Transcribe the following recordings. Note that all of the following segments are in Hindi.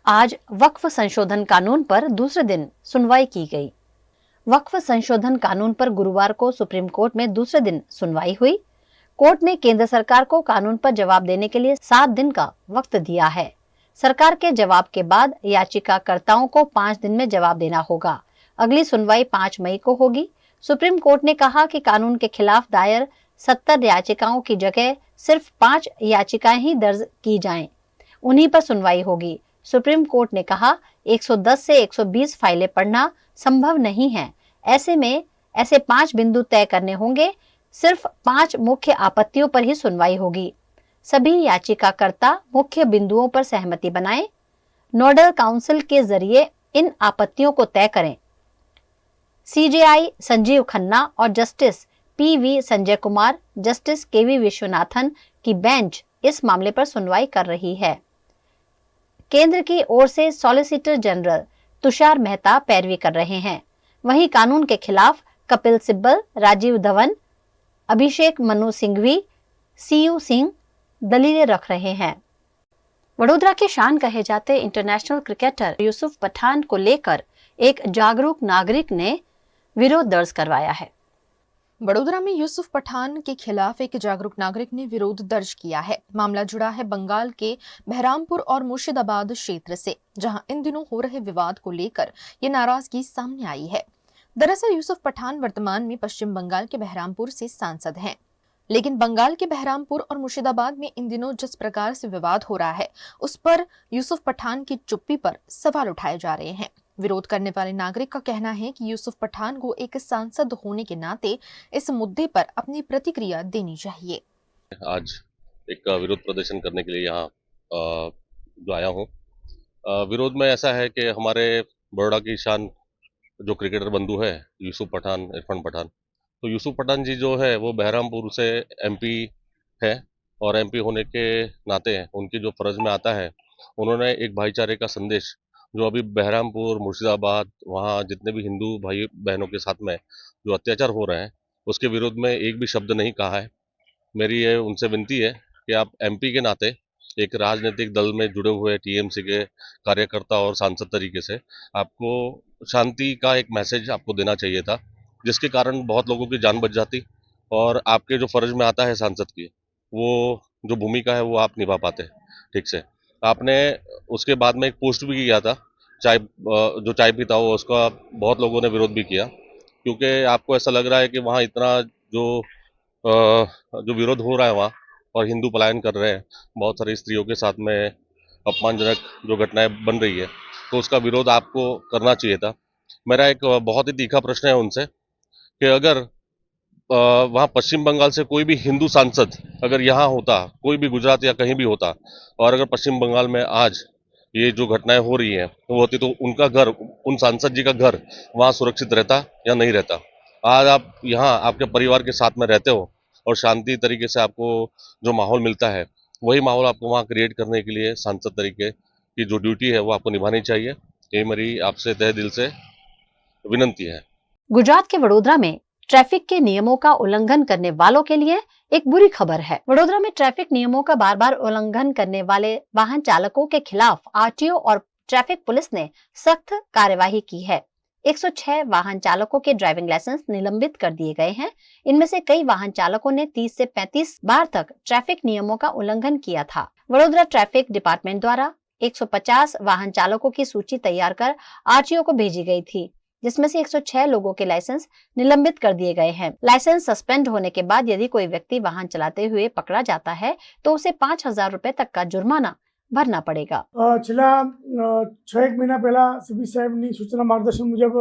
आज वक्फ संशोधन कानून पर दूसरे दिन सुनवाई की गई। वक्फ संशोधन कानून पर गुरुवार को सुप्रीम कोर्ट में दूसरे दिन सुनवाई हुई। कोर्ट ने केंद्र सरकार को कानून पर जवाब देने के लिए 7 दिन का वक्त दिया है। सरकार के जवाब के बाद याचिकाकर्ताओं को 5 दिन में जवाब देना होगा। अगली सुनवाई 5 मई को होगी। सुप्रीम कोर्ट ने कहा कि कानून के खिलाफ दायर 70 याचिकाओं की जगह सिर्फ 5 याचिकाएं ही दर्ज की जाएं, उन्हीं पर सुनवाई होगी। सुप्रीम कोर्ट ने कहा 110 से 120 फाइलें पढ़ना संभव नहीं है। ऐसे में ऐसे 5 बिंदु तय करने होंगे। सिर्फ 5 मुख्य आपत्तियों पर ही सुनवाई होगी। सभी याचिकाकर्ता मुख्य बिंदुओं पर सहमति बनाएं। नोडल काउंसिल के जरिए इन आपत्तियों को तय करें। सीजेआई संजीव खन्ना और justice PV Sanjay Kumar, justice KV Viswanathan की बेंच इस मामले पर सुनवाई कर रही है। केंद्र की ओर से सॉलिसिटर जनरल तुषार मेहता पैरवी कर रहे हैं। वहीं कानून के खिलाफ कपिल सिब्बल, राजीव धवन, अभिषेक मनु सिंघवी, सीयू सिंह दलीलें रख रहे हैं। वडोदरा के शान कहे जाते इंटरनेशनल क्रिकेटर यूसुफ पठान को लेकर एक जागरूक नागरिक ने विरोध दर्ज करवाया है। वडोदरा में यूसुफ पठान के खिलाफ एक जागरूक नागरिक ने विरोध दर्ज किया है। मामला जुड़ा है बंगाल के बहरामपुर और मुर्शिदाबाद क्षेत्र से, जहां इन दिनों हो रहे विवाद को लेकर ये नाराजगी सामने आई है। दरअसल यूसुफ पठान वर्तमान में पश्चिम बंगाल के बहरामपुर से सांसद हैं, लेकिन बंगाल के बहरामपुर और मुर्शिदाबाद में इन दिनों जिस प्रकार से विवाद हो रहा है, उस पर यूसुफ पठान की चुप्पी पर सवाल उठाए जा रहे हैं। विरोध करने वाले नागरिक का कहना है कि यूसुफ पठान को एक सांसद होने के नाते इस मुद्दे पर अपनी प्रतिक्रिया देनी चाहिए। आज एक विरोध प्रदर्शन करने के लिए यहाँ जो आया हूँ। विरोध में ऐसा है कि हमारे बड़ौदा की शान जो क्रिकेटर बंधु है यूसुफ पठान, इरफान पठान, तो यूसुफ पठान जी जो है वो बहरामपुर से एमपी है और एमपी होने के नाते उनकी जो फर्ज में आता है, उन्होंने एक भाईचारे का संदेश जो अभी बहरामपुर, मुर्शिदाबाद, वहाँ जितने भी हिंदू भाई बहनों के साथ में जो अत्याचार हो रहे हैं उसके विरोध में एक भी शब्द नहीं कहा है। मेरी ये उनसे विनती है कि आप एमपी के नाते एक राजनीतिक दल में जुड़े हुए टीएमसी के कार्यकर्ता और सांसद तरीके से आपको शांति का एक मैसेज आपको देना चाहिए था, जिसके कारण बहुत लोगों की जान बच जाती और आपके जो फर्ज में आता है सांसद की, वो जो भूमिका है वो आप निभा पाते ठीक से। आपने उसके बाद में एक पोस्ट भी किया था, जो चाय पीता हो उसका बहुत लोगों ने विरोध भी किया, क्योंकि आपको ऐसा लग रहा है कि वहाँ इतना जो विरोध हो रहा है वहाँ और हिंदू पलायन कर रहे हैं, बहुत सारी स्त्रियों के साथ में अपमानजनक जो घटनाएं बन रही है, तो उसका विरोध आपको करना चाहिए था। मेरा एक बहुत ही तीखा प्रश्न है उनसे कि अगर वहाँ पश्चिम बंगाल से कोई भी हिंदू सांसद अगर यहाँ होता, कोई भी गुजरात या कहीं भी होता, और अगर पश्चिम बंगाल में आज ये जो घटनाएं हो रही हैं वो होती, तो उनका घर, उन सांसद जी का घर वहाँ सुरक्षित रहता या नहीं रहता। आज आप यहाँ आपके परिवार के साथ में रहते हो और शांति तरीके से आपको जो माहौल मिलता है, वही माहौल आपको वहाँ क्रिएट करने के लिए सांसद तरीके की जो ड्यूटी है वो आपको निभानी चाहिए। ये मेरी आपसे तहे दिल से विनंती है। गुजरात के वडोदरा में ट्रैफिक के नियमों का उल्लंघन करने वालों के लिए एक बुरी खबर है। वडोदरा में ट्रैफिक नियमों का बार बार उल्लंघन करने वाले वाहन चालकों के खिलाफ आरटीओ और ट्रैफिक पुलिस ने सख्त कार्यवाही की है। 106 वाहन चालकों के ड्राइविंग लाइसेंस निलंबित कर दिए गए हैं। इनमें से कई वाहन चालकों ने 30 से 35 बार तक ट्रैफिक नियमों का उल्लंघन किया था। वडोदरा ट्रैफिक डिपार्टमेंट द्वारा 150 वाहन चालकों की सूची तैयार कर आरटीओ को भेजी गई थी, जिसमें से 106 लोगों के लाइसेंस निलंबित कर दिए गए हैं। लाइसेंस सस्पेंड होने के बाद यदि कोई व्यक्ति वाहन चलाते हुए पकड़ा जाता है तो उसे 5,000 रुपए तक का जुर्माना भरना पड़ेगा। छेल्ला 6 महीना पहला सीपी साहेबनी सूचना मार्गदर्शन मुजब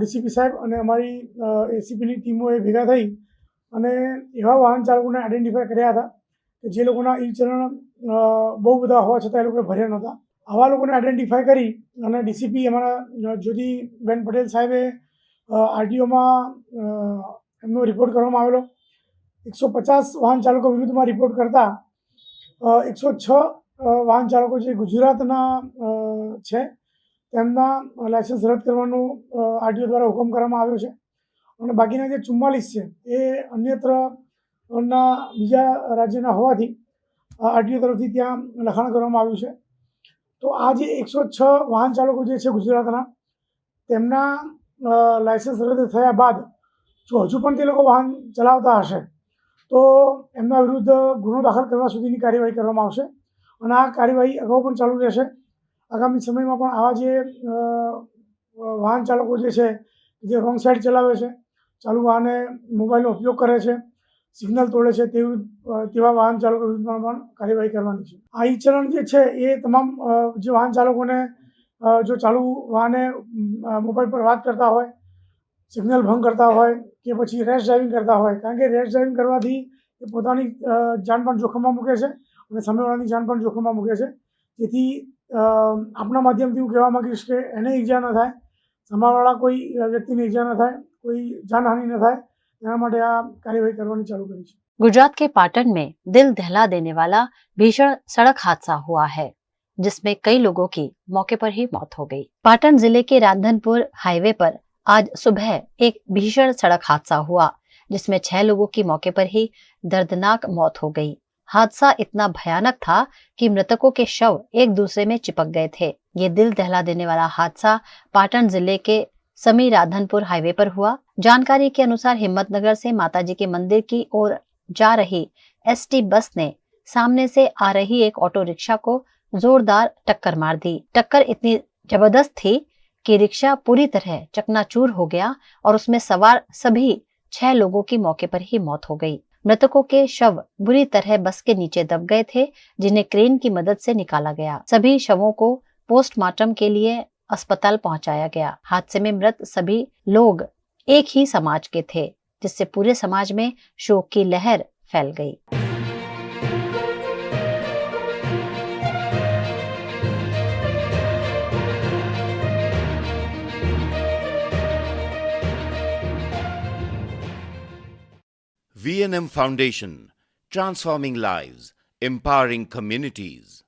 डीसीपी साहेब અને અમારી એસીપીની ટીમોએ ભેગા થઈ અને એવા વાહન ચાલકોને આઈડેન્ટિફાય કર્યા હતા કે જે લોકોના ઈ ચલણ બહુ બધા હોવા છતાં એ લોકોએ ભર્યા નહોતા। આવા લોકોને આઈડેન્ટિફાય કરી અને ડીસીપી અમારા જ્યોતિબેન પટેલ સાહેબે આરટીઓમાં એમનો રિપોર્ટ કરવામાં આવેલો। 150 વાહન ચાલકો વિરુદ્ધમાં રિપોર્ટ કરતા 106 વાહન ચાલકો જે ગુજરાતના છે તેમના લાયસન્સ રદ કરવાનો આરટીઓ દ્વારા હુકમ કરવામાં આવ્યો છે અને બાકીના જે 44 છે એ અન્યત્રના બીજા રાજ્યના હોવાથી આરટીઓ તરફથી ત્યાં લખાણ કરવામાં આવ્યું છે। તો આ જે 106 વાહન ચાલકો જે છે ગુજરાતના, તેમના લાયસન્સ રદ થયા બાદ જો હજુ પણ તે લોકો વાહન ચલાવતા હશે તો એમના વિરુદ્ધ ગુનો દાખલ કરવા સુધીની કાર્યવાહી કરવામાં આવશે અને આ કાર્યવાહી અગાઉ પણ ચાલુ રહેશે. આગામી સમયમાં પણ આવા જે વાહન ચાલકો જે છે જે રોંગ સાઈડ ચલાવે છે, ચાલુ વાહને મોબાઈલનો ઉપયોગ કરે છે, સિગ્નલ તોડે છે, તેવા વાહન ચાલકો વિરુદ્ધમાં પણ કાર્યવાહી કરવાની છે. આ ઈ ચલણ જે છે એ તમામ જે વાહન ચાલકોને જો ચાલુ વાહને મોબાઈલ પર વાત કરતા હોય, સિગ્નલ ભંગ કરતા હોય કે પછી રેશ ડ્રાઇવિંગ કરતા હોય, કારણ કે રેશ ડ્રાઇવિંગ કરવાથી એ પોતાની જાન પણ જોખમમાં મૂકે છે અને સામેવાળાની જાન પણ જોખમમાં મૂકે છે. જેથી આપણા માધ્યમથી હું કહેવા માગીશ કે એને ઈજા ન થાય, સામેવાળા કોઈ વ્યક્તિને ઈજા ન થાય, કોઈ જાનહાનિ ન થાય, એના માટે આ કાર્યવાही करवानी चालू करी है। गुजरात के पाटन में दिल दहला देने वाला भीषण सड़क हादसा हुआ है, जिसमें कई लोगों की मौके पर ही मौत हो गई। पाटन जिले के रांधनपुर हाईवे पर आज सुबह एक भीषण सड़क हादसा हुआ, जिसमें 6 लोगों की मौके पर ही दर्दनाक मौत हो गई। हादसा इतना भयानक था कि मृतकों के शव एक दूसरे में चिपक गए थे। ये दिल दहला देने वाला हादसा पाटन जिले के समी राधनपुर हाईवे पर हुआ। जानकारी के अनुसार हिम्मतनगर से माताजी के मंदिर की ओर जा रही एसटी बस ने सामने से आ रही एक ऑटो रिक्शा को जोरदार टक्कर मार दी। टक्कर इतनी जबरदस्त थी कि रिक्शा पूरी तरह चकनाचूर हो गया और उसमें सवार सभी 6 लोगों की मौके पर ही मौत हो गई। मृतकों के शव बुरी तरह बस के नीचे दब गए थे, जिन्हें क्रेन की मदद से निकाला गया। सभी शवों को पोस्टमार्टम के लिए अस्पताल पहुंचाया गया। हादसे में मृत सभी लोग एक ही समाज के थे, जिससे पूरे समाज में शोक की लहर फैल गई। V&M Foundation, transforming lives, empowering communities.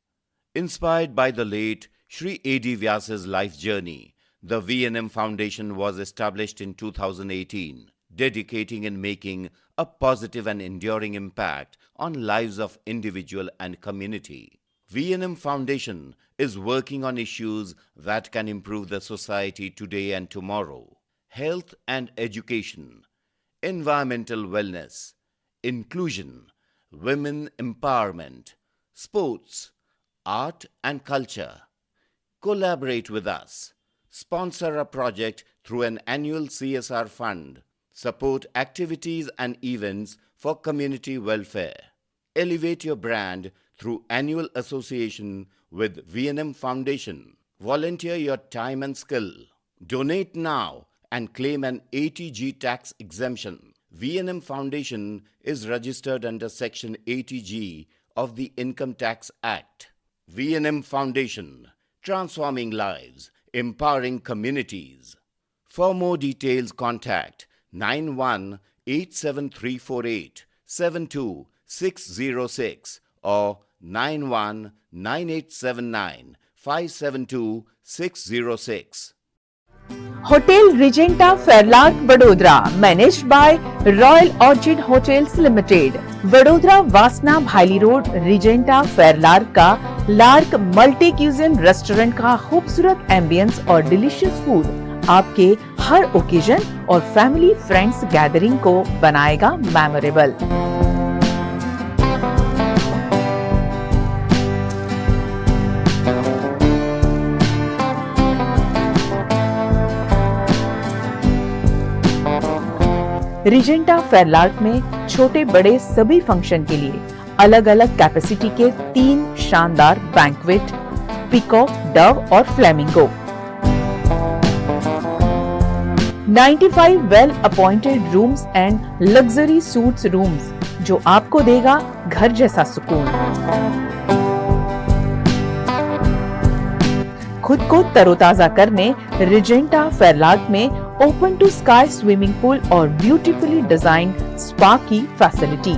Inspired by the late Shri A.D. Vyasa's life journey, the V&M Foundation was established in 2018, dedicating and making a positive and enduring impact on lives of individual and community. V&M Foundation is working on issues that can improve the society today and tomorrow: health and education, environmental wellness, inclusion, women empowerment, sports, art and culture. Collaborate with us. Sponsor a project through an annual CSR fund. Support activities and events for community welfare. Elevate your brand through annual association with V&M Foundation. Volunteer your time and skill. Donate now and claim an 80G tax exemption. V&M Foundation is registered under Section 80G of the Income Tax Act. V&M Foundation, transforming lives, empowering communities. For more details, contact 918738 72606 or 919879 572606. Hotel Regenta Fairlark Vadodara, managed by Royal Orchid Hotels Limited, Vadodara वासना भाईली रोड रिजेंटा फेयरलार्क का लार्क मल्टी क्यूजिन रेस्टोरेंट का खूबसूरत एम्बियंस और डिलीशियस फूड आपके हर ओकेजन और फैमिली फ्रेंड्स गैदरिंग को बनाएगा मेमोरेबल। रिजेंटा फेयरलार्क में छोटे बड़े सभी फंक्शन के लिए अलग अलग कैपेसिटी के 3 शानदार बैंक्वेट, पीकॉक, डव और flamingo, 95 well appointed rooms and luxury suits rooms जो आपको देगा घर जैसा सुकून। खुद को तरोताजा करने रिजेंटा फेयरलार्क में open to sky swimming pool और ब्यूटीफुली डिजाइन्ड स्पा की facility.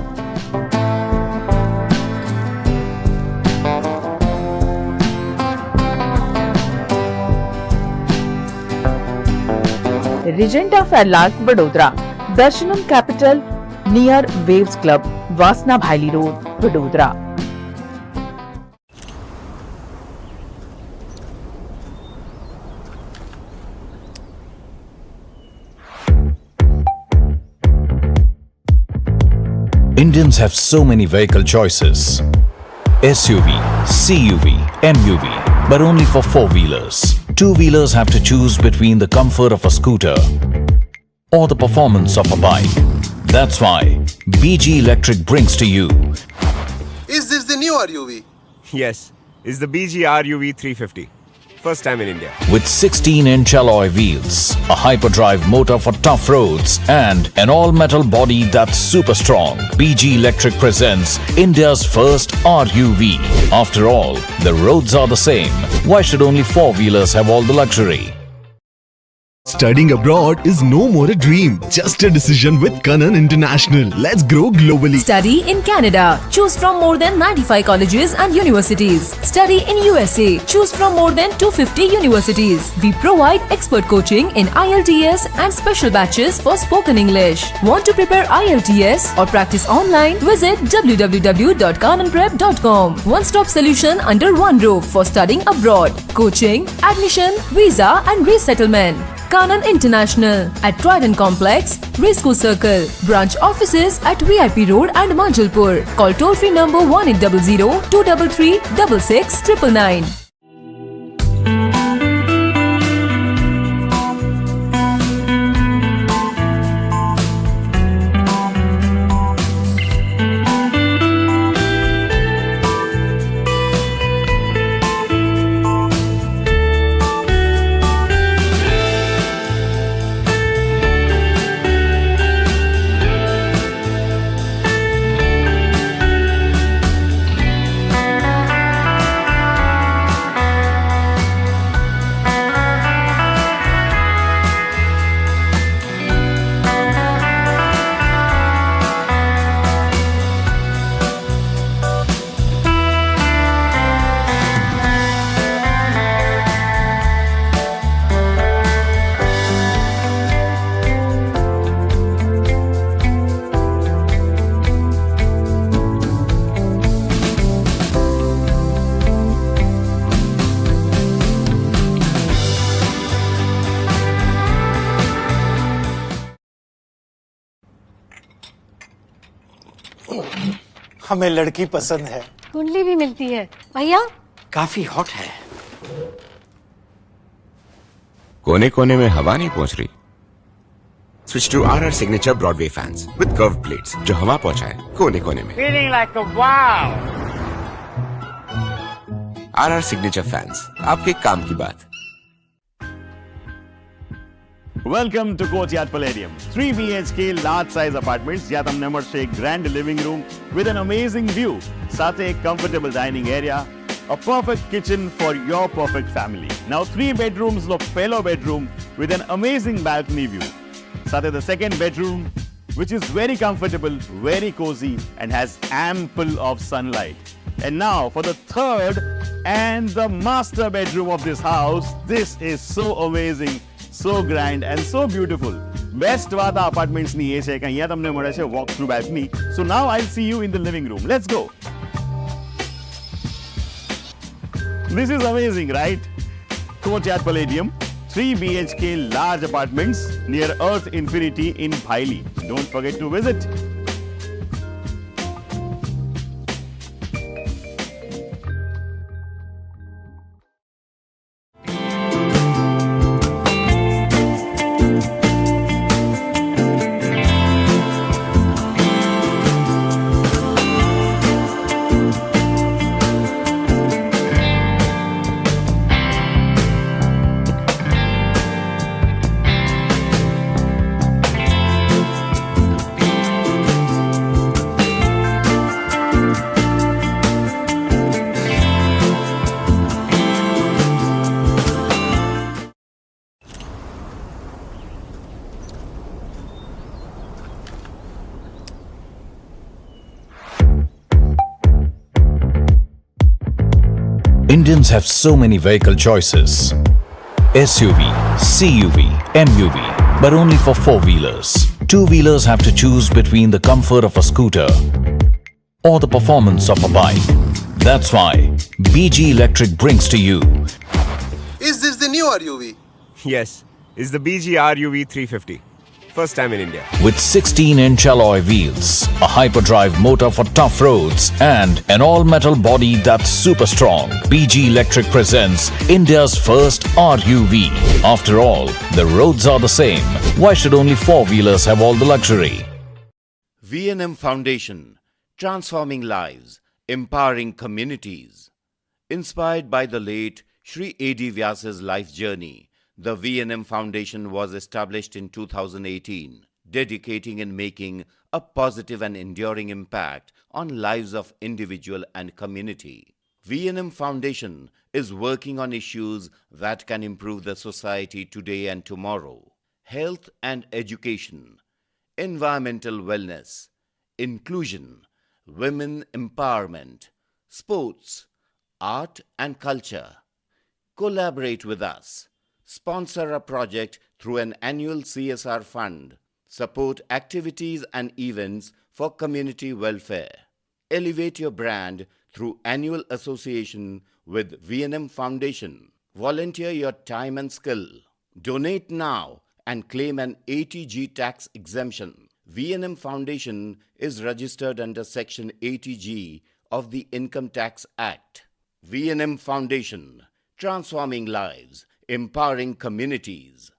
Regenta Fairlark Vadodara, Darshanam capital near waves club, Vasna Bhayli road, Vadodara. Indians have so many vehicle choices. SUV, CUV, MUV, but only for four-wheelers. Two-wheelers have to choose between the comfort of a scooter or the performance of a bike. That's why BG Electric brings to you Is this the new RUV? Yes, it's the BG RUV 350. First time in India. with 16-inch alloy wheels, a hyperdrive motor for tough roads, and an all-metal body that's super strong. BG Electric presents India's first RUV. After all, the roads are the same. Why should only four-wheelers have all the luxury? Studying abroad is no more a dream, just a decision with Kanan International. Let's grow globally. Study in Canada. Choose from more than 95 colleges and universities. Study in USA. Choose from more than 250 universities. We provide expert coaching in IELTS and special batches for spoken English. Want to prepare IELTS or practice online? Visit www.kananprep.com. One-stop solution under one roof for studying abroad. Coaching, admission, visa and resettlement. Kanan International at Trident Complex, Racecourse Circle. Branch offices at VIP Road and Manjalpur. Call toll-free number 1800-233-6699. हमें लड़की पसंद है। कुंडली भी मिलती है भैया। काफी हॉट है। कोने कोने में हवा नहीं पहुंच रही। Switch to RR Signature Broadway fans with curved plates जो हवा पहुंचाए कोने कोने में। Feeling like a wow. RR Signature fans, आपके काम की बात। Welcome to Courtyard Palladium. 3 BHK large size apartments જ્યાં તમને મળશે એક grand living room with an amazing view. સાથે એક comfortable dining area, a perfect kitchen for your perfect family. Now 3 bedrooms નો પહેલો bedroom with an amazing balcony view. સાથે the second bedroom which is very comfortable, very cozy and has ample of sunlight. And now for the third and the master bedroom of this house. This is so amazing. So grand and so beautiful. Best વાત આ apartments ની એ છે કે અહીંયા તમને મળે છે walk through balcony. So now I'll see you in the living room. Let's go. This is amazing, right? Courtyard Palladium, 3 BHK large apartments near Earth Infinity in Bhaili. Don't forget to visit. Indians have so many vehicle choices. SUV, CUV, MUV, but only for four-wheelers. Two-wheelers have to choose between the comfort of a scooter or the performance of a bike. That's why BG Electric brings to you Is this the new RUV? Yes, it's the BG RUV 350. First time in India. With 16-inch alloy wheels, a hyperdrive motor for tough roads, and an all-metal body that's super strong, BG Electric presents India's first RUV. After all, the roads are the same. Why should only four-wheelers have all the luxury? V&M Foundation, transforming lives, empowering communities. Inspired by the late Sri A.D. Vyas's life journey, the V&M Foundation was established in 2018, dedicating and making a positive and enduring impact on lives of individual and community. V&M Foundation is working on issues that can improve the society today and tomorrow: health and education, environmental wellness, inclusion, women empowerment, sports, art and culture. Collaborate with us. Sponsor a project through an annual CSR fund. Support activities and events for community welfare. Elevate your brand through annual association with V&M Foundation. Volunteer your time and skill. Donate now and claim an 80G tax exemption. V&M Foundation is registered under Section 80G of the Income Tax Act. V&M Foundation, transforming lives, empowering communities.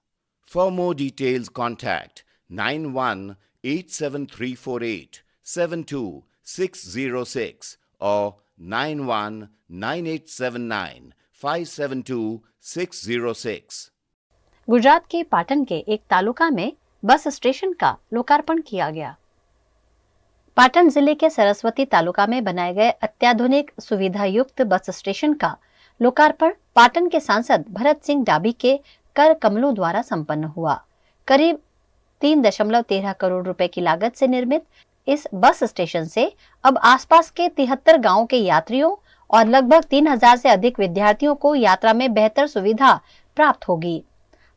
For more details, contact 918734872606 or 919879572606. Gujarat के पाटन के एक तालुका में बस स्टेशन का लोकार्पण किया गया। पाटन जिले के सरस्वती तालुका में बनाए गए अत्याधुनिक सुविधा युक्त बस स्टेशन का लोकार्पण पाटन के सांसद भरत सिंह डाबी के कर कमलों द्वारा संपन्न हुआ। करीब 3.13 करोड़ रुपए की लागत से निर्मित इस बस स्टेशन से अब आसपास के 73 गांवों के यात्रियों और लगभग 3000 से अधिक विद्यार्थियों को यात्रा में बेहतर सुविधा प्राप्त होगी।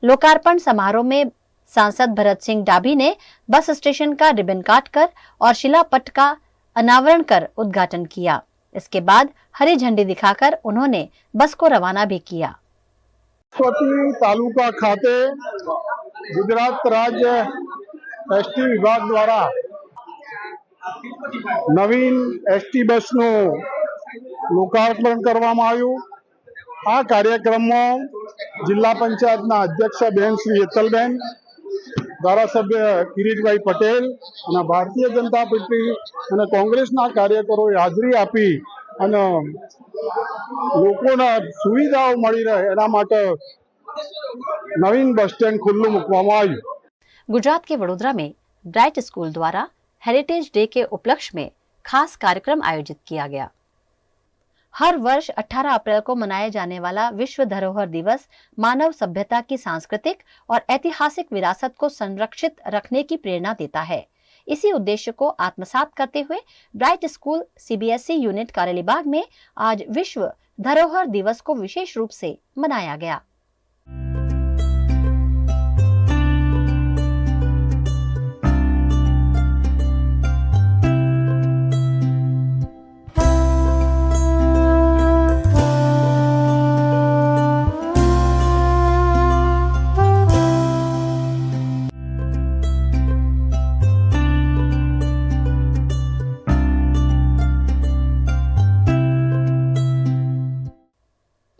लोकार्पण समारोह में सांसद भरत सिंह डाबी ने बस स्टेशन का रिबन काटकर और शिलापट का अनावरण कर उद्घाटन किया। इसके बाद हरी झंडी दिखाकर उन्होंने बस को रवाना भी किया। सरस्वती तालुका खाते गुजरात राज्य एसटी विभाग द्वारा नवीन एसटी बसનું લોકાર્પણ કરવામાં આવ્યું। આ કાર્યક્રમમાં જિલ્લા પંચાયતના અધ્યક્ષ બેન શ્રી હેતલબેન, ધારાસભ્ય કિરીટભાઈ પટેલ અને ભારતીય જનતા પાર્ટી અને કોંગ્રેસના કાર્યકરોએ હાજરી આપી અને લોકોને સુવિધાઓ મળી રહે એના માટે નવીન બસ સ્ટેન્ડ ખુલ્લું મૂકવામાં આવ્યું। गुजरात के वडोदरा में ब्राइट स्कूल द्वारा हेरिटेज डे के उपलक्ष्य में खास कार्यक्रम आयोजित किया गया। हर वर्ष 18 अप्रैल को मनाया जाने वाला विश्व धरोहर दिवस मानव सभ्यता की सांस्कृतिक और ऐतिहासिक विरासत को संरक्षित रखने की प्रेरणा देता है। इसी उद्देश्य को आत्मसात करते हुए bright school CBSE unit Karelibaug में आज विश्व धरोहर दिवस को विशेष रूप से मनाया गया।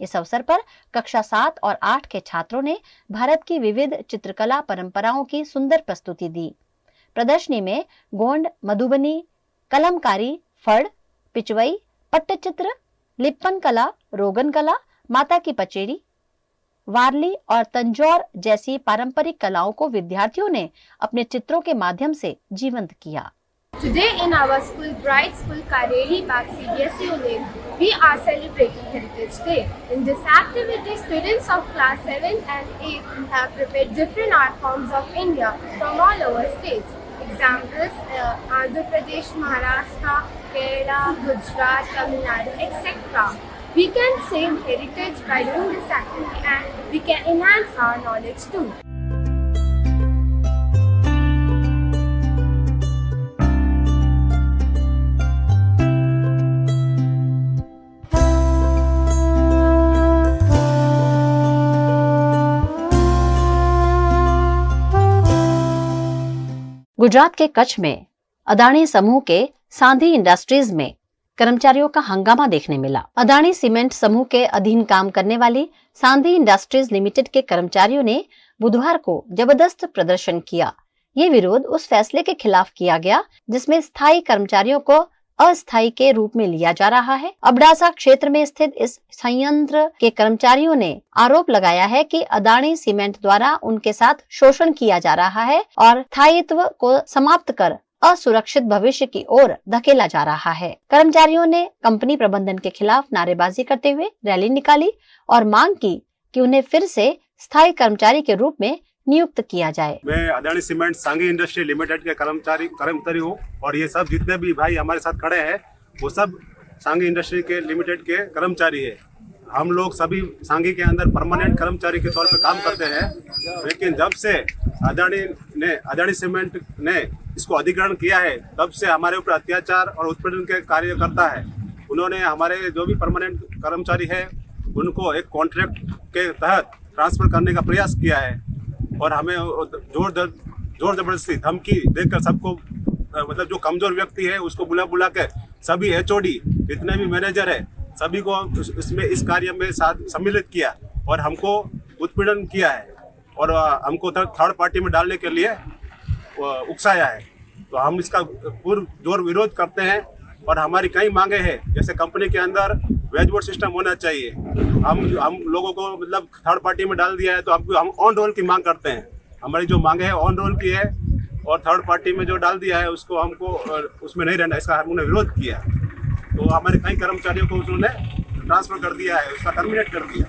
इस अवसर पर कक्षा 7 और 8 के छात्रों ने भारत की विविध चित्रकला परंपराओं की सुंदर प्रस्तुति दी। प्रदर्शनी में गोंड, मधुबनी, कलमकारी, फड़, पिचवई, पट्टचित्र, लिप्पन कला, रोगन कला, माता की पचेरी, वारली और तंजौर जैसी पारंपरिक कलाओं को विद्यार्थियों ने अपने चित्रों के माध्यम से जीवंत किया। Today in our school, Bright School Karelibag CBSE unit, we are celebrating Heritage Day. In this activity, students of class 7 and 8 have prepared different art forms of India from all over states. Examples: Andhra Pradesh, Maharashtra, Kerala, Gujarat, Tamil Nadu, etc. We can save heritage by doing this activity, and we can enhance our knowledge too. Gujarat के कच्छ में अदानी समूह के सांधी इंडस्ट्रीज में कर्मचारियों का हंगामा देखने मिला। अदानी सीमेंट समूह के अधीन काम करने वाली सांधी इंडस्ट्रीज लिमिटेड के कर्मचारियों ने बुधवार को जबरदस्त प्रदर्शन किया। ये विरोध उस फैसले के खिलाफ किया गया जिसमें स्थायी कर्मचारियों को अस्थायी के रूप में लिया जा रहा है। अबडासा क्षेत्र में स्थित इस संयंत्र के कर्मचारियों ने आरोप लगाया है कि अदानी सीमेंट द्वारा उनके साथ शोषण किया जा रहा है और स्थायित्व को समाप्त कर असुरक्षित भविष्य की ओर धकेला जा रहा है। कर्मचारियों ने कंपनी प्रबंधन के खिलाफ नारेबाजी करते हुए रैली निकाली और मांग की कि उन्हें फिर से स्थायी कर्मचारी के रूप में नियुक्त किया जाए। मैं अदानी सीमेंट सांगी इंडस्ट्री लिमिटेड के कर्मचारी हूँ और ये सब जितने भी भाई हमारे साथ खड़े हैं वो सब सांगी इंडस्ट्री के लिमिटेड के कर्मचारी है। हम लोग सभी सांगी के अंदर परमानेंट कर्मचारी के तौर पे काम करते हैं, लेकिन जब से अदानी सीमेंट ने इसको अधिग्रहण किया है तब से हमारे ऊपर अत्याचार और उत्पीड़न के कार्य करता है। उन्होंने हमारे जो भी परमानेंट कर्मचारी है उनको एक कॉन्ट्रैक्ट के तहत ट्रांसफर करने का प्रयास किया है और हमें जोर जबरदस्ती धमकी देकर सबको मतलब जो कमजोर व्यक्ति है उसको बुला के सभी HOD जितने भी मैनेजर है सभी को इसमें इस कार्य में सम्मिलित किया और हमको उत्पीड़न किया है और हमको थर्ड पार्टी में डालने के लिए उकसाया है। तो हम इसका पुरजोर विरोध करते हैं और हमारी कई मांगे हैं, जैसे कंपनी के अंदर वेज बोर्ड सिस्टम होना चाहिए। हम लोगों को मतलब थर्ड पार्टी में डाल दिया है तो हम ऑन रोल की मांग करते हैं। हमारी जो मांगे है ऑन रोल की है और थर्ड पार्टी में जो डाल दिया है उसको हमको उसमें नहीं रहना, इसका हमने विरोध किया। तो हमारे कई कर्मचारियों को उन्होंने ट्रांसफर कर दिया है, उसका टर्मिनेट कर दिया।